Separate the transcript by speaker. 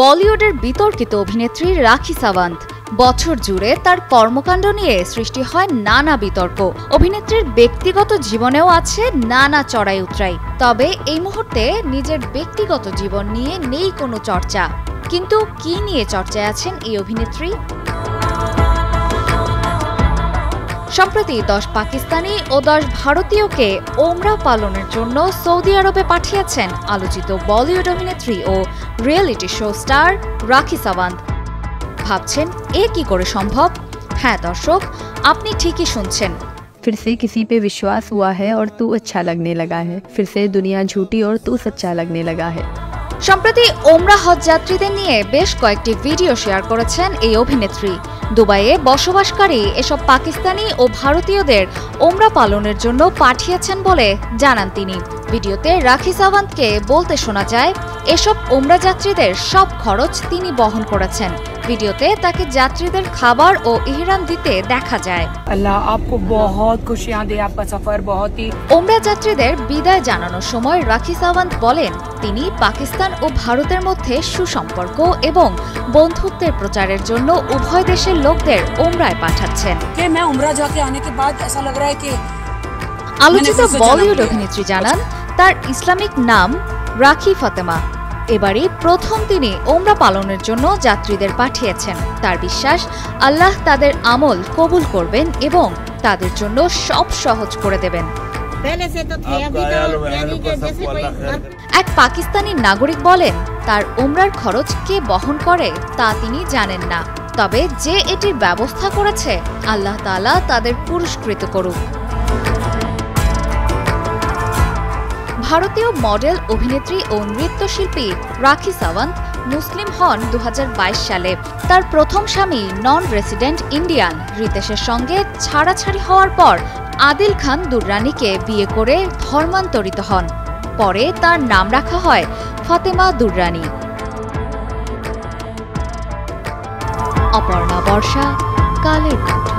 Speaker 1: বলিউডের বিতর্কিত অভিনেত্রী রাখি সাওয়ান্ত। বছর জুড়ে তার কর্মকাণ্ড নিয়ে সৃষ্টি হয় নানা বিতর্ক। অভিনেত্রীর ব্যক্তিগত জীবনেও আছে নানা চড়াই উতরাই। তবে এই মুহূর্তে নিজের ব্যক্তিগত জীবন নিয়ে নেই কোনো চর্চা। কিন্তু কি নিয়ে চর্চায় আছেন এই অভিনেত্রী? সম্প্রতি 10 পাকিস্তানি ও 10 ভারতীয়কে ওমরা পালনের জন্য সৌদি আরবে পাঠিয়েছেন আলোচিত বলিউড অভিনেত্রী ও রিয়েলিটি শো স্টার রাখি সাওয়ান্ত। ভাবছেন এ কি করে সম্ভব? হ্যাঁ দর্শক, আপনি ঠিকই শুনছেন।
Speaker 2: फिर से किसी पे विश्वास हुआ है और तू अच्छा लगने लगा है। फिर से दुनिया झूठी और तू सच्चा लगने लगा है।
Speaker 1: সম্প্রতি ওমরা হজ যাত্রীদের নিয়ে বেশ কয়েকটি ভিডিও শেয়ার করেছেন এই অভিনেত্রী। দুবাইয়ে বসবাসকারী এসব পাকিস্তানি ও ভারতীয়দের ওমরা পালনের জন্য পাঠিয়েছেন বলে জানান তিনি। ভিডিওতে রাখি সাওয়ান্তকে বলতে শোনা যায়, এসব ওমরা যাত্রীদের সব খরচ তিনি বহন করেছেন। ভিডিওতে তাকে যাত্রীদের খাবার ও ইহরাম দিতে দেখা যায়।
Speaker 3: আল্লাহ আপকো বহুত খুশিয়াঁ দে, আপকা সফর বহুত হি।
Speaker 1: ওমরা যাত্রীদের বিদায় জানানোর সময় রাখি সাওয়ান্ত বলেন, তিনি পাকিস্তান ও ভারতের মধ্যে সুসম্পর্ক এবং বন্ধুত্বের প্রচারের জন্য উভয় দেশের লোকদের ওমরায় পাঠাচ্ছেন। আলোচিত বলিউড অভিনেত্রী জানান, তার ইসলামিক নাম রাখি ফাতেমা। এবারই প্রথম তিনি ওমরা পালনের জন্য যাত্রীদের পাঠিয়েছেন। তার বিশ্বাস, আল্লাহ তাদের আমল কবুল করবেন এবং তাদের জন্য সব সহজ করে দেবেন। এক পাকিস্তানি নাগরিক বলেন, তার ওমরার খরচ কে বহন করে তা তিনি জানেন না, তবে যে এটির ব্যবস্থা করেছে আল্লাহ তাআলা তাদের পুরস্কৃত করুক। ভারতীয় মডেল, অভিনেত্রী ও নৃত্যশিল্পী রাখি সাওয়ান্ত মুসলিম হন 2022 সালে। তার প্রথম স্বামী নন রেসিডেন্ট ইন্ডিয়ান রিতেশের সঙ্গে ছাড়াছাড়ি হওয়ার পর আদিল খান দুররানিকে বিয়ে করে ধর্মান্তরিত হন। পরে তার নাম রাখা হয় ফাতেমা দুররানি। অপর্ণা বর্ষা, কালের কণ্ঠ।